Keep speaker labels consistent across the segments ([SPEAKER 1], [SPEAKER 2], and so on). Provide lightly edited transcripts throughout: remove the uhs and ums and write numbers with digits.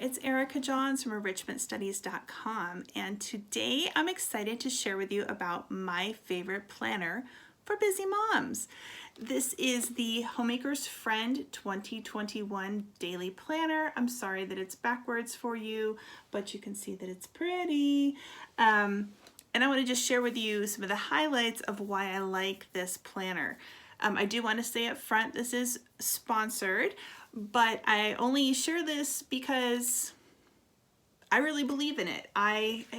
[SPEAKER 1] it's Erica Johns from enrichmentstudies.com, and today I'm excited to share with you about my favorite planner for busy moms. This is the Homemaker's Friend 2021 Daily Planner. I'm sorry that it's backwards for you, but you can see that it's pretty. And I want to just share with you some of the highlights of why I like this planner. I do want to say up front, this is sponsored, but I only share this because I really believe in it.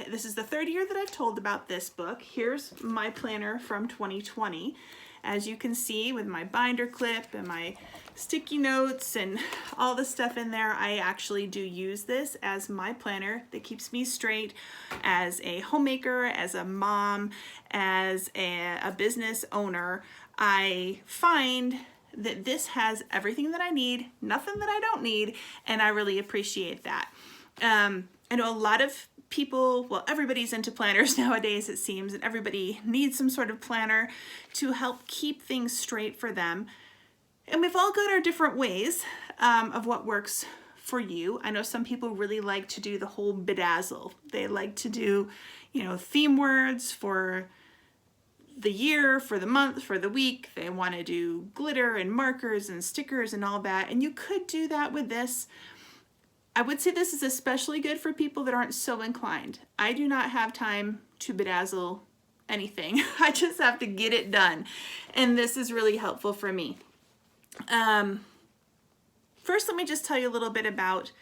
[SPEAKER 1] This is the third year that I've told about this book. Here's my planner from 2020. As you can see with my binder clip and my sticky notes and all the stuff in there, I actually do use this as my planner that keeps me straight as a homemaker, as a mom, as a business owner. I find that this has everything that I need, nothing that I don't need, and I really appreciate that. I know a lot of people, well, everybody's into planners nowadays, it seems, and everybody needs some sort of planner to help keep things straight for them. And we've all got our different ways of what works for you. I know some people really like to do the whole bedazzle. They like to do, theme words for the year, for the month, for the week. They want to do glitter and markers and stickers and all that. And you could do that with this. I would say this is especially good for people that aren't so inclined. I do not have time to bedazzle anything. I just have to get it done. And this is really helpful for me. First, let me just tell you a little bit about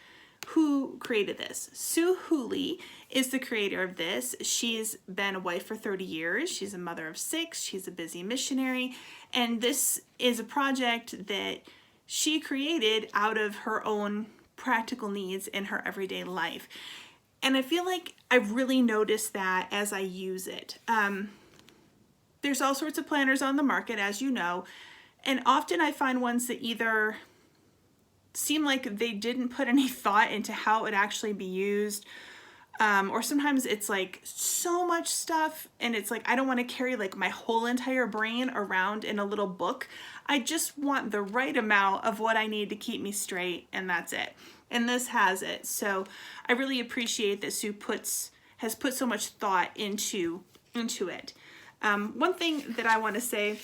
[SPEAKER 1] who created this. Sue Hooley is the creator of this. She's been a wife for 30 years. She's a mother of 6. She's a busy missionary. And this is a project that she created out of her own practical needs in her everyday life. And I feel like I've really noticed that as I use it. There's all sorts of planners on the market, as you know, and often I find ones that either seem like they didn't put any thought into how it would actually be used, or sometimes it's like so much stuff and it's like I don't want to carry like my whole entire brain around in a little book. I just want the right amount of what I need to keep me straight, and that's it. And this has it. So I really appreciate that Sue has put so much thought into it. One thing that I want to say,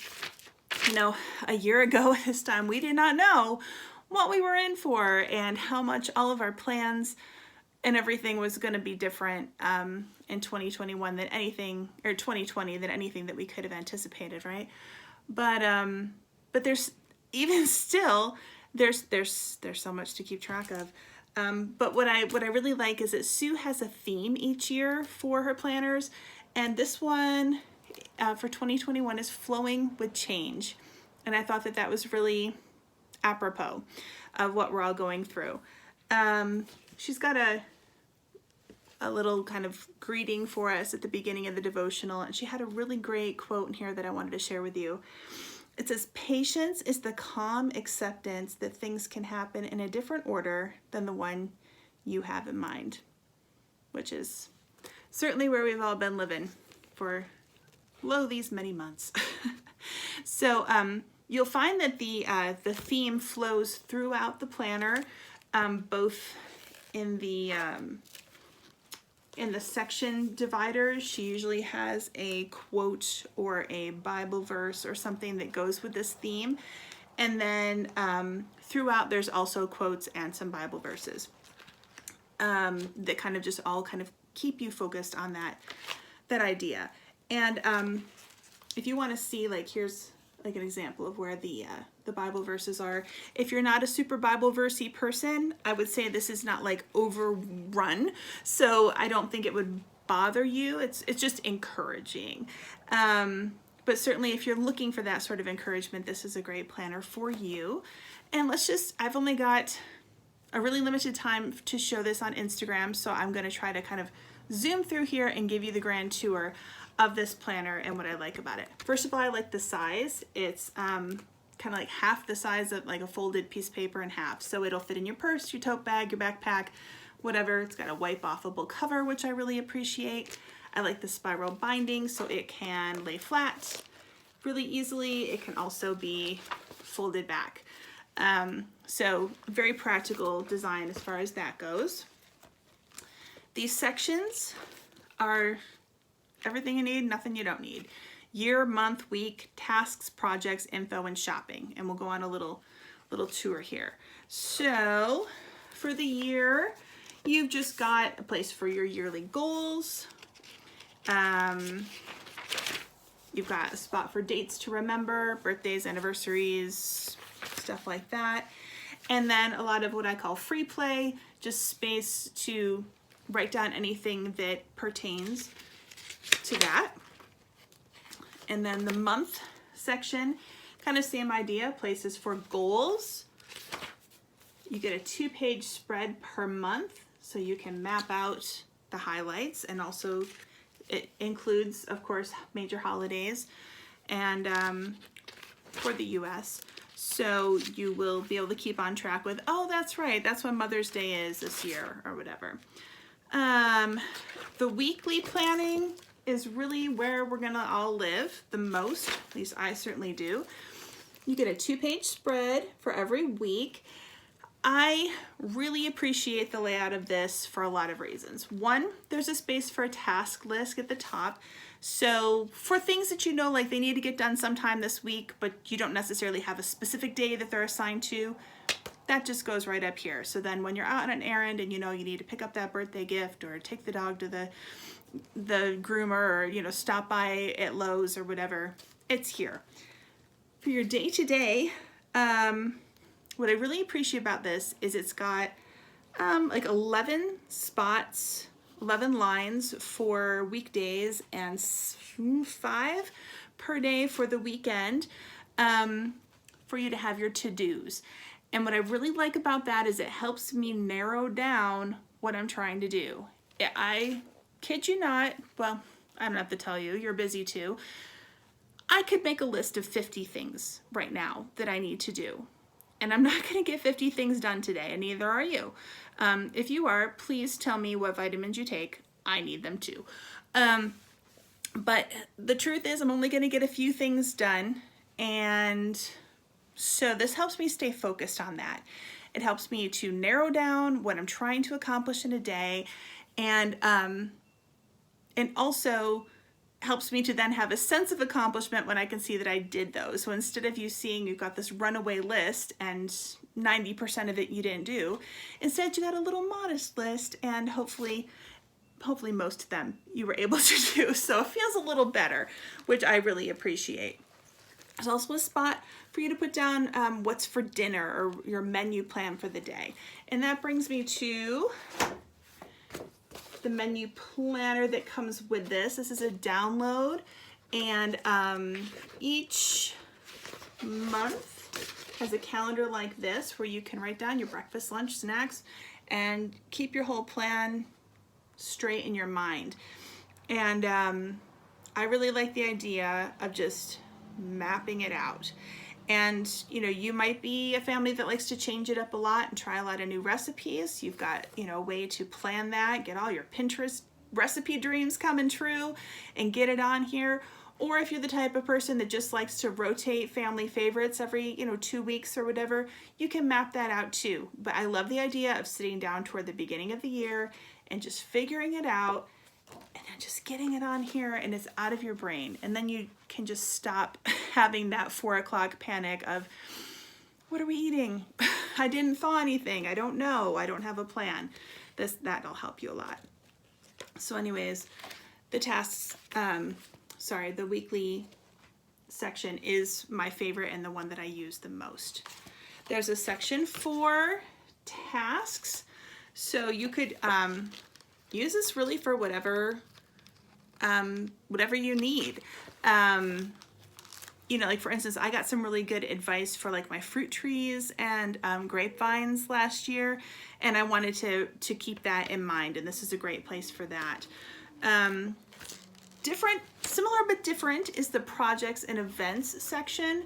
[SPEAKER 1] a year ago at this time, we did not know what we were in for and how much all of our plans and everything was going to be different in 2021 than anything, or 2020 than anything that we could have anticipated, right? But there's even still there's so much to keep track of. But what I really like is that Sue has a theme each year for her planners, and this one for 2021 is flowing with change, and I thought that was really apropos of what we're all going through. She's got a little kind of greeting for us at the beginning of the devotional, and she had a really great quote in here that I wanted to share with you. It says, "Patience is the calm acceptance that things can happen in a different order than the one you have in mind," which is certainly where we've all been living for these many months. So you'll find that the theme flows throughout the planner, both in the section dividers. She usually has a quote or a Bible verse or something that goes with this theme. And then throughout there's also quotes and some Bible verses that kind of just all kind of keep you focused on that idea. And if you want to see, like, here's like an example of where the Bible verses are. If you're not a super Bible versey person, I would say this is not like overrun, so I don't think it would bother you. It's just encouraging. But certainly if you're looking for that sort of encouragement, this is a great planner for you. And I've only got a really limited time to show this on Instagram, so I'm going to try to kind of zoom through here and give you the grand tour of this planner and what I like about it. First of all, I like the size. It's kind of like half the size of like a folded piece of paper in half. So it'll fit in your purse, your tote bag, your backpack, whatever. It's got a wipe-offable cover, which I really appreciate. I like the spiral binding, so it can lay flat really easily. It can also be folded back. So very practical design as far as that goes. These sections are everything you need, nothing you don't need. Year, month, week, tasks, projects, info, and shopping. And we'll go on a little tour here. So for the year, you've just got a place for your yearly goals. You've got a spot for dates to remember, birthdays, anniversaries, stuff like that. And then a lot of what I call free play, just space to write down anything that pertains to that. And then the month section, kind of same idea, places for goals. You get a 2-page spread per month, so you can map out the highlights, and also it includes, of course, major holidays and for the US. So you will be able to keep on track with, oh, that's right, that's when Mother's Day is this year or whatever. The weekly planning is really where we're gonna all live the most, at least I certainly do. You get a 2-page spread for every week. I really appreciate the layout of this for a lot of reasons. One, there's a space for a task list at the top. So for things that you know, like they need to get done sometime this week, but you don't necessarily have a specific day that they're assigned to, that just goes right up here. So then when you're out on an errand and you know you need to pick up that birthday gift or take the dog to the groomer, or you know, stop by at Lowe's or whatever, it's here. For your day-to-day, what I really appreciate about this is it's got like 11 spots, 11 lines for weekdays and 5 per day for the weekend, for you to have your to-dos. And what I really like about that is it helps me narrow down what I'm trying to do. I kid you not, well, I don't have to tell you, you're busy too. I could make a list of 50 things right now that I need to do. And I'm not going to get 50 things done today, and neither are you. If you are, please tell me what vitamins you take. I need them too. But the truth is I'm only going to get a few things done, and so this helps me stay focused on that. It helps me to narrow down what I'm trying to accomplish in a day, and also helps me to then have a sense of accomplishment when I can see that I did those. So instead of you seeing you've got this runaway list and 90% of it you didn't do, instead you got a little modest list, and hopefully most of them you were able to do. So it feels a little better, which I really appreciate. There's also a spot for you to put down what's for dinner or your menu plan for the day. And that brings me to the menu planner that comes with this. This is a download, and each month has a calendar like this where you can write down your breakfast, lunch, snacks, and keep your whole plan straight in your mind. And I really like the idea of just mapping it out. And you know, you might be a family that likes to change it up a lot and try a lot of new recipes. You've got, you know, a way to plan that, get all your Pinterest recipe dreams coming true and get it on here. Or if you're the type of person that just likes to rotate family favorites every, 2 weeks or whatever, you can map that out too. But I love the idea of sitting down toward the beginning of the year and just figuring it out, and then just getting it on here, and it's out of your brain. And then you can just stop having that 4 o'clock panic of, what are we eating? I didn't thaw anything. I don't know. I don't have a plan. That'll help you a lot. So anyways, the tasks, the weekly section is my favorite and the one that I use the most. There's a section for tasks. So you could use this really for whatever you need. Like for instance, I got some really good advice for like my fruit trees and grapevines last year, and I wanted to keep that in mind, and this is a great place for that. Similar but different is the projects and events section.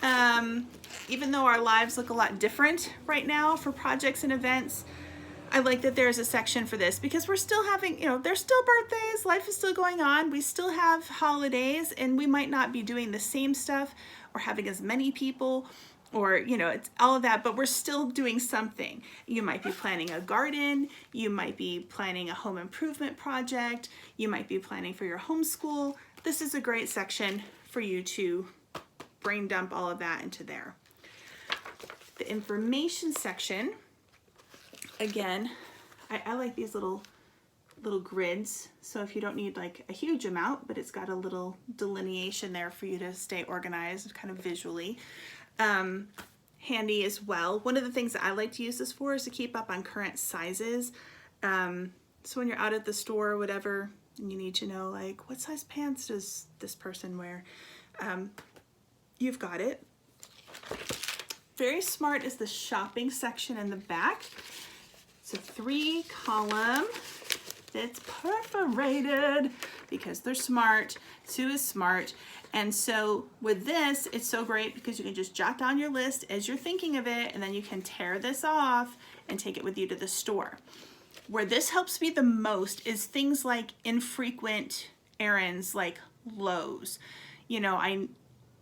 [SPEAKER 1] Even though our lives look a lot different right now for projects and events, I like that there's a section for this because we're still having, there's still birthdays, life is still going on, we still have holidays, and we might not be doing the same stuff or having as many people or, you know, it's all of that, but we're still doing something. You might be planning a garden, you might be planning a home improvement project, you might be planning for your homeschool. This is a great section for you to brain dump all of that into there. The information section, again, I like these little grids, so if you don't need like a huge amount, but it's got a little delineation there for you to stay organized kind of visually. Handy as well. One of the things that I like to use this for is to keep up on current sizes. So when you're out at the store or whatever, and you need to know like, what size pants does this person wear? You've got it. Very smart is the shopping section in the back. It's a 3-column that's perforated because they're smart. Sue is smart. And so with this, it's so great because you can just jot down your list as you're thinking of it, and then you can tear this off and take it with you to the store. Where this helps me the most is things like infrequent errands like Lowe's. You know, I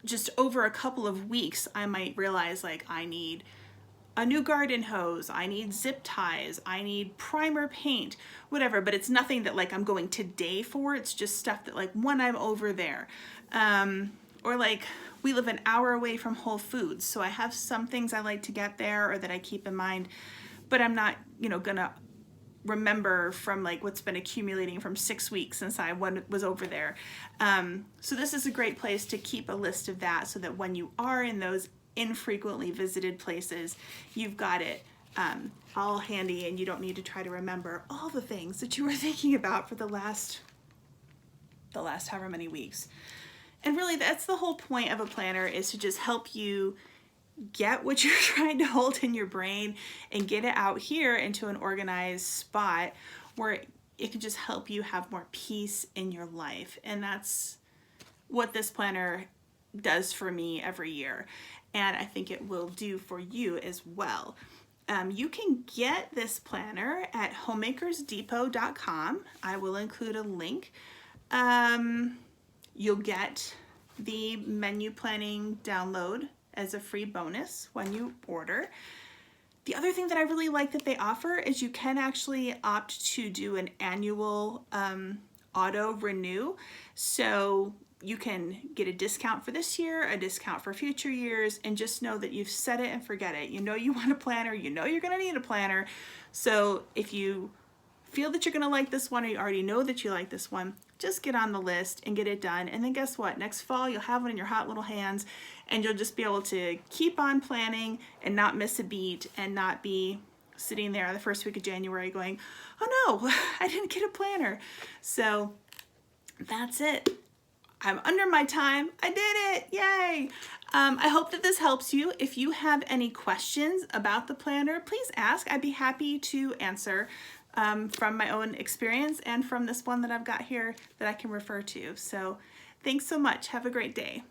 [SPEAKER 1] just over a couple of weeks, I might realize like I need a new garden hose, I need zip ties, I need primer paint, whatever, but it's nothing that like I'm going today for. It's just stuff that like when I'm over there. Or like we live an hour away from Whole Foods, so I have some things I like to get there or that I keep in mind, but I'm not, you know, gonna remember from like what's been accumulating from 6 weeks since I was over there. So this is a great place to keep a list of that so that when you are in those infrequently visited places, you've got it all handy and you don't need to try to remember all the things that you were thinking about for the last however many weeks. And really that's the whole point of a planner, is to just help you get what you're trying to hold in your brain and get it out here into an organized spot where it can just help you have more peace in your life. And that's what this planner does for me every year. And I think it will do for you as well. You can get this planner at homemakersdepot.com. I will include a link. You'll get the menu planning download as a free bonus when you order. The other thing that I really like that they offer is you can actually opt to do an annual auto renew. So you can get a discount for this year, a discount for future years, and just know that you've set it and forget it. You know you want a planner, you know you're gonna need a planner. So if you feel that you're gonna like this one, or you already know that you like this one, just get on the list and get it done. And then guess what? Next fall, you'll have one in your hot little hands and you'll just be able to keep on planning and not miss a beat and not be sitting there the first week of January going, oh no, I didn't get a planner. So that's it. I'm under my time. I did it. Yay. I hope that this helps you. If you have any questions about the planner, please ask. I'd be happy to answer from my own experience and from this one that I've got here that I can refer to. So thanks so much. Have a great day.